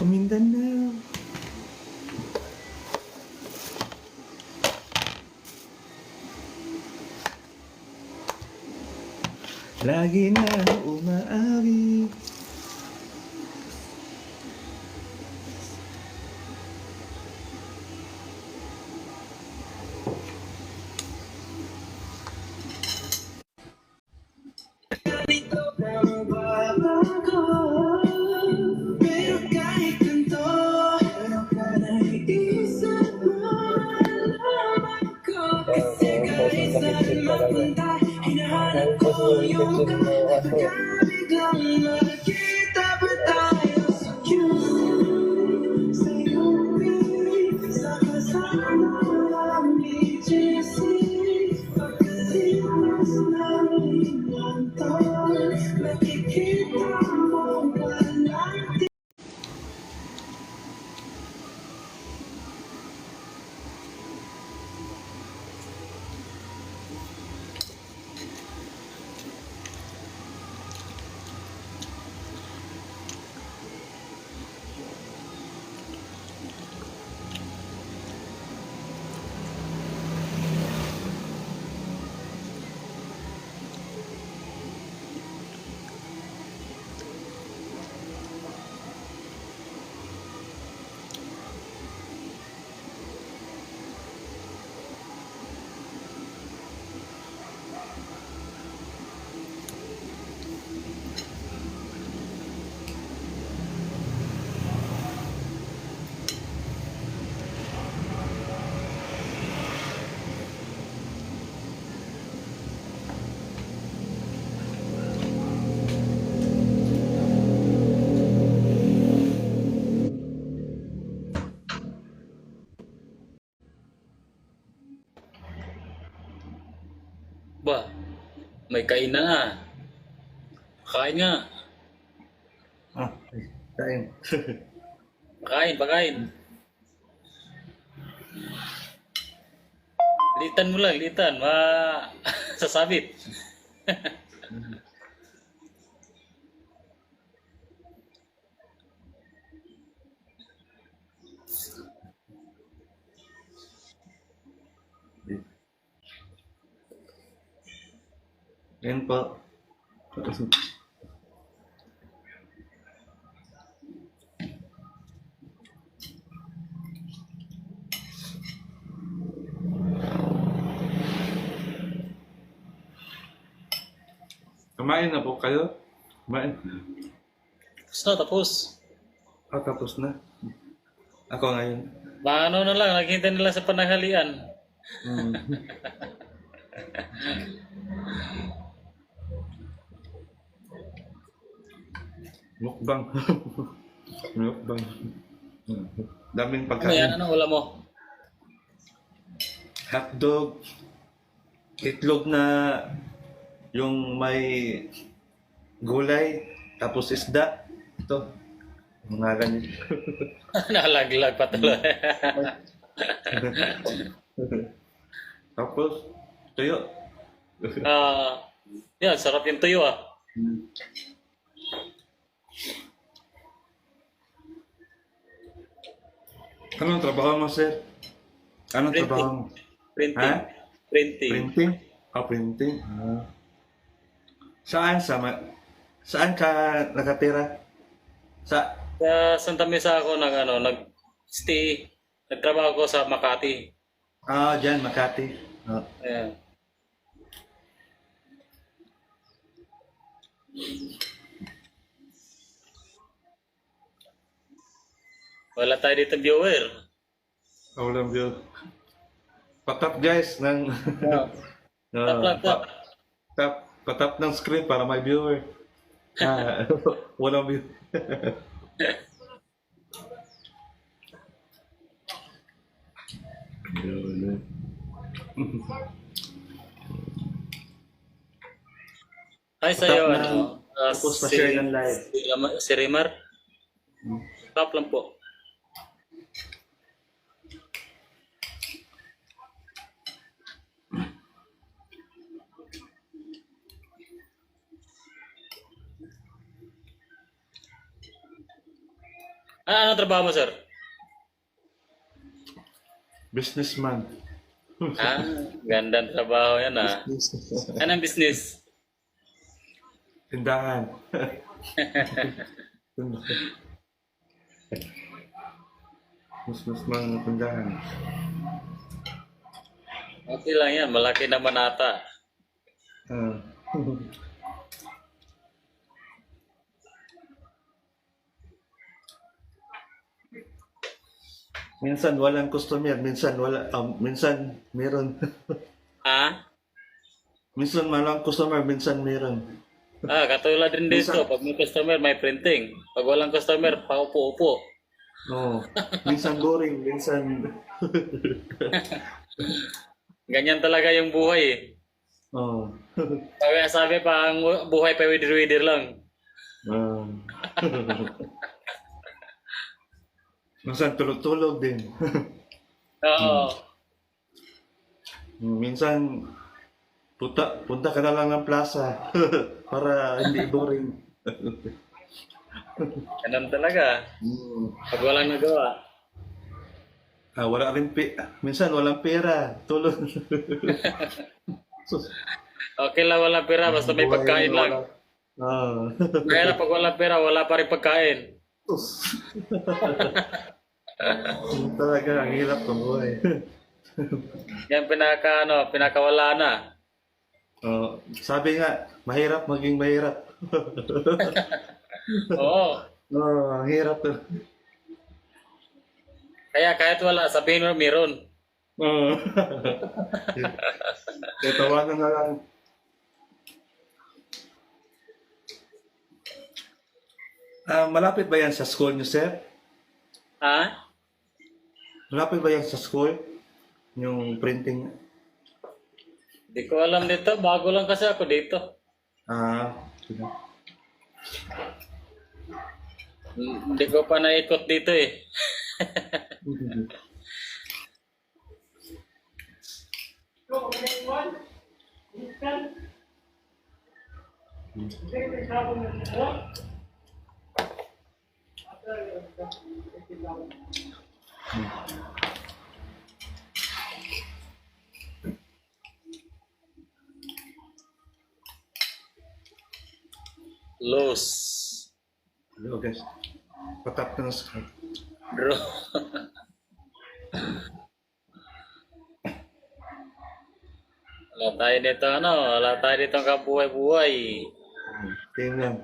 Mindanao. Lagi na umaawi. Ba, may kain na nga. Kain nga. Kain. Pakain, pakain. Litan mo lang, litan. Sasabit. Yan po. Kumain na po kayo? Kumain. Tapos na, tapos. Tapos na. Ako ngayon. Ano na lang, nakita nila sa pananghalian. Mukbang. Mukbang. Daming Ano pagkain. yan? Anong ulam mo? Hotdog. Itlog na yung may gulay. Tapos isda. Ito. Mga ganyan. Nalaglag pa tuloy. Tapos, tuyo. Yan, sarap yung tuyo ah. Anong trabaho mo, sir? Anong Printing. trabaho mo? Printing. Ha? Printing. Printing? Printing. Saan? Saan ka nakatira? Sa Sa Santa Mesa ako nag-stay. Nagtrabaho ko sa Makati. Diyan, Makati. Ayan. Wala tayo dito viewer. Walang view. Patap guys ng Tap lang, tap. patap ng screen para may viewer. Walang view. Yun. Hi sa'yo, Tap na, tapos pa-share ng live. Si Rimar. Tap lang po. Ano trabaho mo, sir? Businessman. Gandang trabaho yan Anong business? Tindahan. Businessman ng tindahan. Okay lang yan, malaki naman ata. Ah. Minsan walang customer, minsan wala, minsan meron. Minsan walang customer, minsan meron. Katulad din dito, pag may customer, may printing. Pag walang customer, paupo-upo. Oo. Minsan boring, minsan Ganyan talaga yung buhay eh. Oo. Sabi pa, ang buhay pa widir-widir lang. Ah. Minsan tulog-tulog din. Oo. Minsan punta ka na lang ng plaza para hindi boring. Ganun talaga. Pag walang nagawa. Wala rin minsan walang pera, tulog. Okay lang walang pera, basta may Buhay pagkain wala. lang. Ah. Pag walang pera, wala pa rin pagkain. Talaga ang hirap ng buhay. Yan pinakawala na. Sabi nga, mahirap maging mahirap. Oo. Ang hirap. Kaya kahit wala, sabihin mo meron. Tawanan na lang. Malapit ba yan sa school niyo, sir? Malapit ba yan sa school? Yung printing? Hindi ko alam dito. Bago lang kasi ako dito. Sige. Hindi ko pa naikot dito eh. Los. Hello, guys. Patap na sa Bro. Wala tayo dito wala tayo dito ang kabuhay-buhay. tingnan.